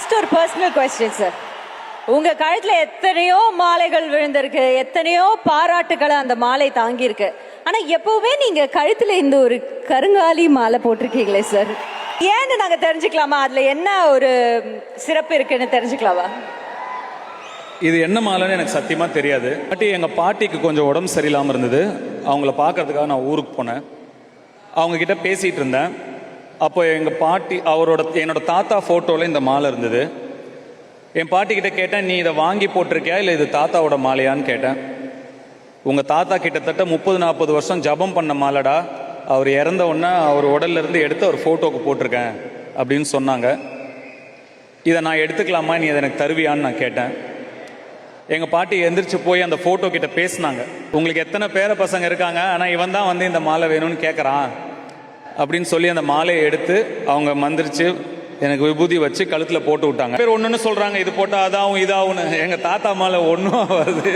Just ஒரு personal question sir. உங்க கழுத்துல எத்தனையோ மாலைகள் விழுந்திருக்கு, எத்தனையோ பாராட்டுகளை அந்த மாலை தாங்கியிருக்கு. ஆனா எப்பவுமே நீங்க கழுத்துல இந்த ஒரு கருங்காலி மாலை போட்டிருக்கீங்களே சார், ஏன்னு நாங்க தெரிஞ்சுக்கலாமா? அதுல என்ன ஒரு சிறப்பு இருக்குன்னு தெரிஞ்சுக்கலாமா? இது என்ன மாலைன்னு எனக்கு சத்தியமாக தெரியாது. எங்கள் பாட்டிக்கு கொஞ்சம் உடம்பு சரியில்லாமல் இருந்தது. அவங்கள பார்க்கறதுக்காக நான் ஊருக்கு போனேன். அவங்கக்கிட்ட பேசிகிட்டு இருந்தேன். அப்போ எங்கள் பாட்டி என்னோட தாத்தா ஃபோட்டோவில் இந்த மாலை இருந்தது. என் பாட்டிக்கிட்ட கேட்டேன், நீ இதை வாங்கி போட்டிருக்கியா இல்லை இது தாத்தாவோட மாலையான்னு கேட்டேன். உங்கள் தாத்தா கிட்டத்தட்ட 30-40 வருஷம் ஜபம் பண்ண மாலைடா, அவர் இறந்த உடனே அவர் உடல்லேருந்து எடுத்து அவர் ஃபோட்டோவுக்கு போட்டிருக்கேன் அப்படின்னு சொன்னாங்க. இதை நான் எடுத்துக்கலாமா, நீ அதை எனக்கு தருவியான்னு நான் கேட்டேன். எங்கள் பாட்டி எந்திரிச்சு போய் அந்த ஃபோட்டோ கிட்ட பேசினாங்க. உங்களுக்கு எத்தனை பேர பசங்க இருக்காங்க, ஆனால் இவன் தான் வந்து இந்த மாலை வேணும்னு கேட்குறான் அப்படின்னு சொல்லி அந்த மாலையை எடுத்து அவங்க மந்திரிச்சு எனக்கு விபூதி வச்சு கழுத்தில் போட்டு விட்டாங்க. பேர் ஒன்றுன்னு சொல்கிறாங்க, இது போட்டால் அதாகும் இதாகும்னு. எங்கள் தாத்தா மாலை ஒன்றும் வருது.